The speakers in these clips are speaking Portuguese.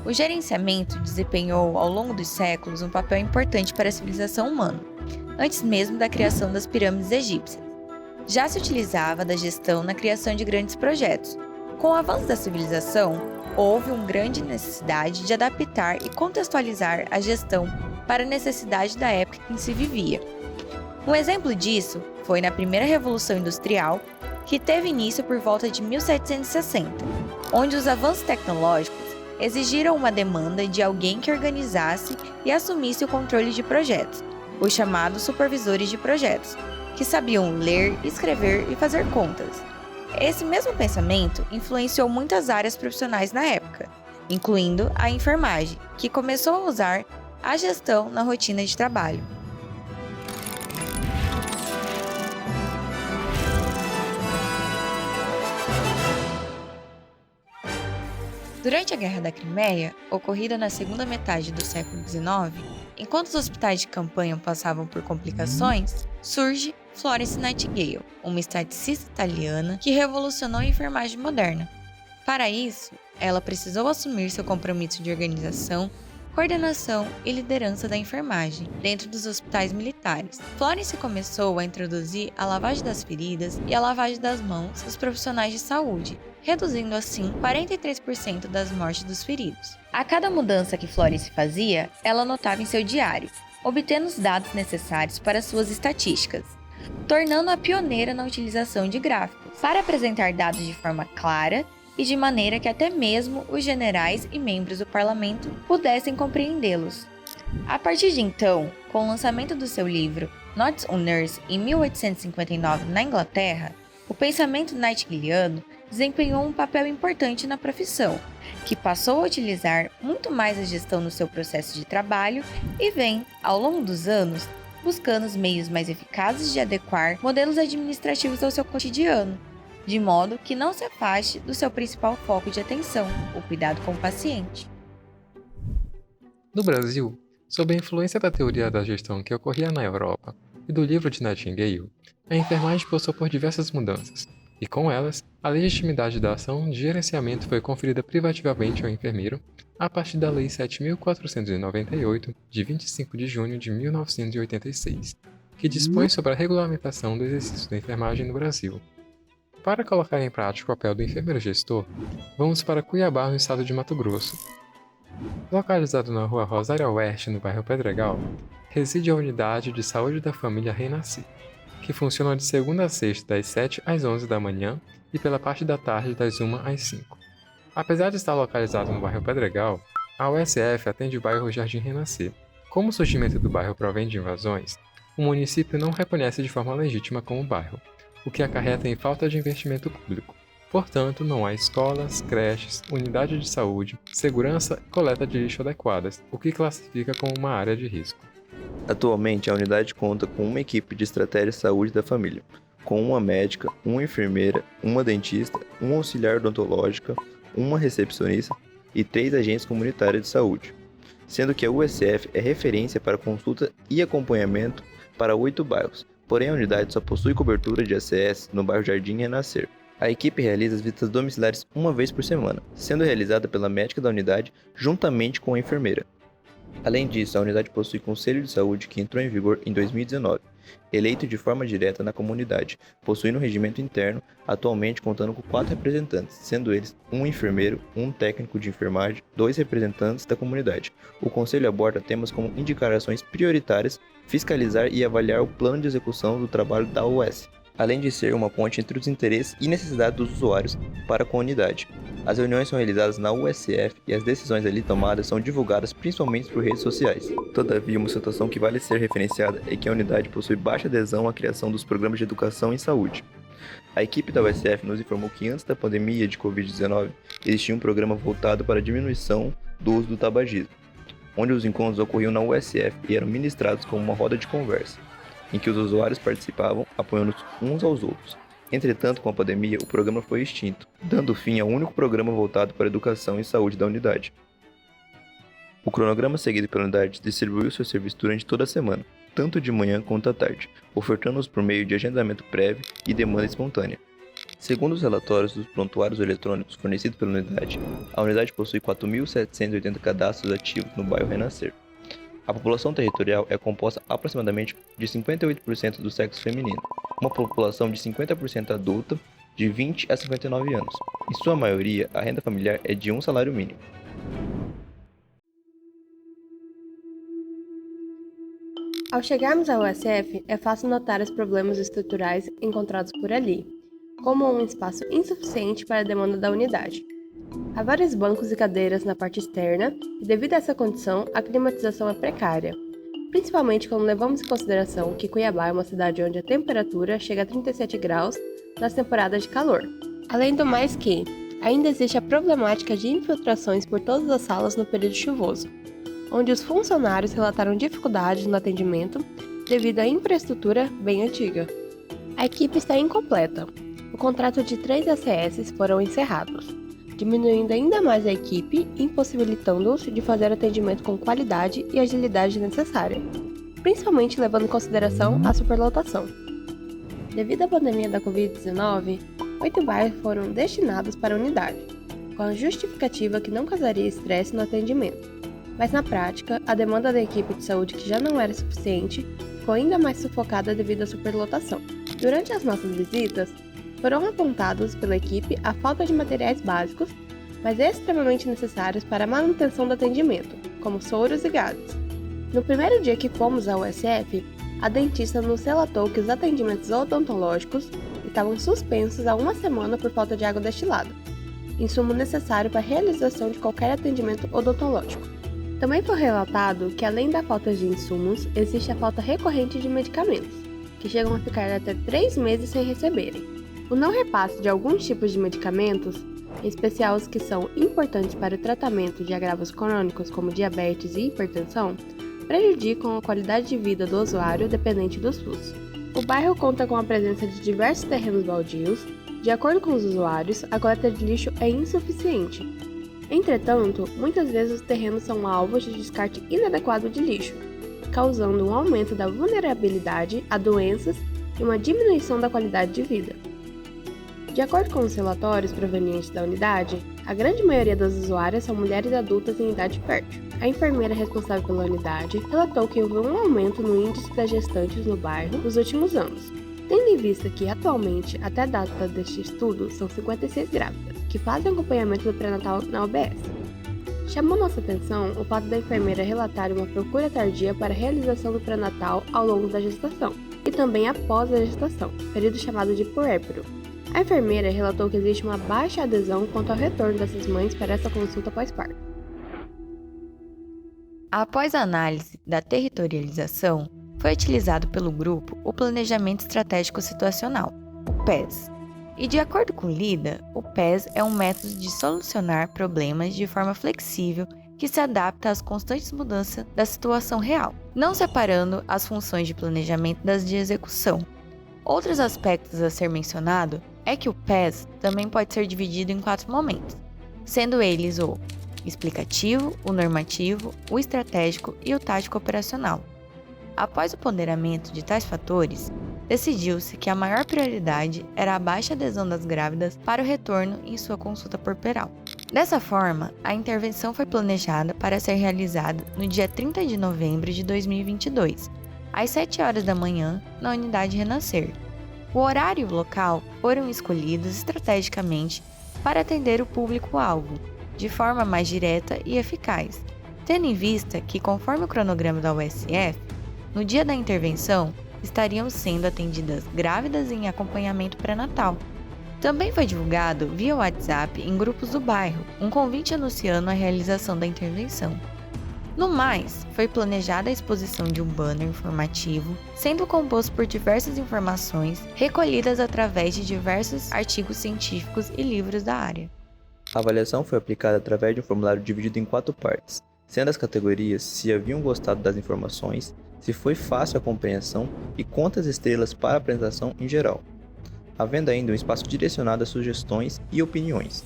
O gerenciamento desempenhou, ao longo dos séculos, um papel importante para a civilização humana, antes mesmo da criação das pirâmides egípcias. Já se utilizava da gestão na criação de grandes projetos. Com o avanço da civilização, houve uma grande necessidade de adaptar e contextualizar a gestão para a necessidade da época em que se vivia. Um exemplo disso foi na primeira Revolução Industrial, que teve início por volta de 1760, onde os avanços tecnológicos exigiram uma demanda de alguém que organizasse e assumisse o controle de projetos, os chamados supervisores de projetos, que sabiam ler, escrever e fazer contas. Esse mesmo pensamento influenciou muitas áreas profissionais na época, incluindo a enfermagem, que começou a usar a gestão na rotina de trabalho. Durante a Guerra da Crimeia, ocorrida na segunda metade do século XIX, enquanto os hospitais de campanha passavam por complicações, surge Florence Nightingale, uma esteticista italiana que revolucionou a enfermagem moderna. Para isso, ela precisou assumir seu compromisso de organização, coordenação e liderança da enfermagem dentro dos hospitais militares. Florence começou a introduzir a lavagem das feridas e a lavagem das mãos dos profissionais de saúde, reduzindo assim 43% das mortes dos feridos. A cada mudança que Florence fazia, ela anotava em seu diário, obtendo os dados necessários para suas estatísticas, tornando-a pioneira na utilização de gráficos, para apresentar dados de forma clara e de maneira que até mesmo os generais e membros do parlamento pudessem compreendê-los. A partir de então, com o lançamento do seu livro Notes on Nurse em 1859 na Inglaterra, o pensamento nightingaliano desempenhou um papel importante na profissão, que passou a utilizar muito mais a gestão no seu processo de trabalho e vem, ao longo dos anos, buscando os meios mais eficazes de adequar modelos administrativos ao seu cotidiano, de modo que não se afaste do seu principal foco de atenção, o cuidado com o paciente. No Brasil, sob a influência da teoria da gestão que ocorria na Europa e do livro de Nightingale, a enfermagem passou por diversas mudanças, e com elas, a legitimidade da ação de gerenciamento foi conferida privativamente ao enfermeiro a partir da Lei 7.498, de 25 de junho de 1986, que dispõe sobre a regulamentação do exercício da enfermagem no Brasil. Para colocar em prática o papel do enfermeiro gestor, vamos para Cuiabá, no estado de Mato Grosso. Localizado na rua Rosário Oeste, no bairro Pedregal, reside a Unidade de Saúde da Família Renascer, que funciona de segunda a sexta das 7 às 11 da manhã e pela parte da tarde das 1 às 5. Apesar de estar localizado no bairro Pedregal, a USF atende o bairro Jardim Renascer. Como o surgimento do bairro provém de invasões, o município não reconhece de forma legítima como bairro, o que acarreta em falta de investimento público. Portanto, não há escolas, creches, unidade de saúde, segurança e coleta de lixo adequadas, o que classifica como uma área de risco. Atualmente, a unidade conta com uma equipe de estratégia de saúde da família, com uma médica, uma enfermeira, uma dentista, uma auxiliar odontológica, uma recepcionista e 3 agentes comunitários de saúde, sendo que a USF é referência para consulta e acompanhamento para 8 bairros, porém a unidade só possui cobertura de ACS no bairro Jardim Renascer. A equipe realiza as visitas domiciliares uma vez por semana, sendo realizada pela médica da unidade juntamente com a enfermeira. Além disso, a unidade possui Conselho de Saúde que entrou em vigor em 2019, eleito de forma direta na comunidade, possuindo um regimento interno, atualmente contando com 4 representantes, sendo eles um enfermeiro, um técnico de enfermagem, 2 representantes da comunidade. O Conselho aborda temas como indicar ações prioritárias, fiscalizar e avaliar o plano de execução do trabalho da US, além de ser uma ponte entre os interesses e necessidades dos usuários para com a unidade. As reuniões são realizadas na USF e as decisões ali tomadas são divulgadas principalmente por redes sociais. Todavia, uma situação que vale ser referenciada é que a unidade possui baixa adesão à criação dos programas de educação em saúde. A equipe da USF nos informou que antes da pandemia de Covid-19, existia um programa voltado para a diminuição do uso do tabagismo, onde os encontros ocorriam na USF e eram ministrados como uma roda de conversa, em que os usuários participavam, apoiando uns aos outros. Entretanto, com a pandemia, o programa foi extinto, dando fim ao único programa voltado para a educação e saúde da unidade. O cronograma seguido pela unidade distribuiu seu serviço durante toda a semana, tanto de manhã quanto à tarde, ofertando-os por meio de agendamento prévio e demanda espontânea. Segundo os relatórios dos prontuários eletrônicos fornecidos pela unidade, a unidade possui 4.780 cadastros ativos no bairro Renascer. A população territorial é composta aproximadamente de 58% do sexo feminino, uma população de 50% adulta, de 20 a 59 anos. Em sua maioria, a renda familiar é de um salário mínimo. Ao chegarmos ao USF, é fácil notar os problemas estruturais encontrados por ali, como um espaço insuficiente para a demanda da unidade. Há vários bancos e cadeiras na parte externa e, devido a essa condição, a climatização é precária, principalmente quando levamos em consideração que Cuiabá é uma cidade onde a temperatura chega a 37 graus nas temporadas de calor. Além do mais que, ainda existe a problemática de infiltrações por todas as salas no período chuvoso, onde os funcionários relataram dificuldades no atendimento devido à infraestrutura bem antiga. A equipe está incompleta. O contrato de 3 ACS foram encerrados, diminuindo ainda mais a equipe, impossibilitando-os de fazer atendimento com qualidade e agilidade necessária, principalmente levando em consideração a superlotação. Devido à pandemia da Covid-19, 8 bairros foram destinados para a unidade, com a justificativa que não causaria estresse no atendimento. Mas na prática, a demanda da equipe de saúde, que já não era suficiente, ficou ainda mais sufocada devido à superlotação. Durante as nossas visitas, foram apontados pela equipe a falta de materiais básicos, mas extremamente necessários para a manutenção do atendimento, como soros e gases. No primeiro dia que fomos ao USF, a dentista nos relatou que os atendimentos odontológicos estavam suspensos há uma semana por falta de água destilada, insumo necessário para a realização de qualquer atendimento odontológico. Também foi relatado que, além da falta de insumos, existe a falta recorrente de medicamentos, que chegam a ficar até 3 meses sem receberem. O não repasse de alguns tipos de medicamentos, em especial os que são importantes para o tratamento de agravos crônicos como diabetes e hipertensão, prejudicam a qualidade de vida do usuário dependente do SUS. O bairro conta com a presença de diversos terrenos baldios. De acordo com os usuários, a coleta de lixo é insuficiente. Entretanto, muitas vezes os terrenos são alvos de descarte inadequado de lixo, causando um aumento da vulnerabilidade a doenças e uma diminuição da qualidade de vida. De acordo com os relatórios provenientes da unidade, a grande maioria das usuárias são mulheres adultas em idade fértil. A enfermeira responsável pela unidade relatou que houve um aumento no índice das gestantes no bairro nos últimos anos, tendo em vista que, atualmente, até a data deste estudo, são 56 grávidas, que fazem acompanhamento do pré-natal na UBS. Chamou nossa atenção o fato da enfermeira relatar uma procura tardia para a realização do pré-natal ao longo da gestação, e também após a gestação, período chamado de puérpero. A enfermeira relatou que existe uma baixa adesão quanto ao retorno dessas mães para essa consulta pós-parto. Após a análise da territorialização, foi utilizado pelo grupo o Planejamento Estratégico Situacional, o PES. E de acordo com Lida, o PES é um método de solucionar problemas de forma flexível que se adapta às constantes mudanças da situação real, não separando as funções de planejamento das de execução. Outros aspectos a ser mencionado é que o PES também pode ser dividido em 4 momentos, sendo eles o explicativo, o normativo, o estratégico e o tático operacional. Após o ponderamento de tais fatores, decidiu-se que a maior prioridade era a baixa adesão das grávidas para o retorno em sua consulta corporal. Dessa forma, a intervenção foi planejada para ser realizada no dia 30 de novembro de 2022, às 7 horas da manhã, na unidade Renascer. O horário e o local foram escolhidos estrategicamente para atender o público-alvo, de forma mais direta e eficaz, tendo em vista que, conforme o cronograma da USF, no dia da intervenção, estariam sendo atendidas grávidas em acompanhamento pré-natal. Também foi divulgado via WhatsApp em grupos do bairro um convite anunciando a realização da intervenção. No mais, foi planejada a exposição de um banner informativo, sendo composto por diversas informações recolhidas através de diversos artigos científicos e livros da área. A avaliação foi aplicada através de um formulário dividido em 4 partes, sendo as categorias se haviam gostado das informações, se foi fácil a compreensão e quantas estrelas para a apresentação em geral, havendo ainda um espaço direcionado a sugestões e opiniões.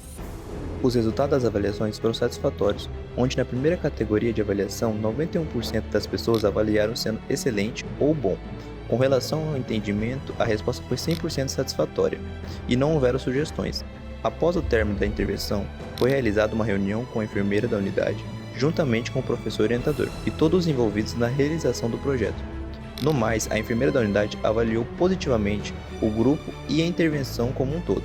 Os resultados das avaliações foram satisfatórios, onde na primeira categoria de avaliação 91% das pessoas avaliaram sendo excelente ou bom, Com relação ao entendimento, a resposta foi 100% satisfatória e não houveram sugestões. Após o término da intervenção, foi realizada uma reunião com a enfermeira da unidade, juntamente com o professor orientador e todos os envolvidos na realização do projeto. No mais, a enfermeira da unidade avaliou positivamente o grupo e a intervenção como um todo.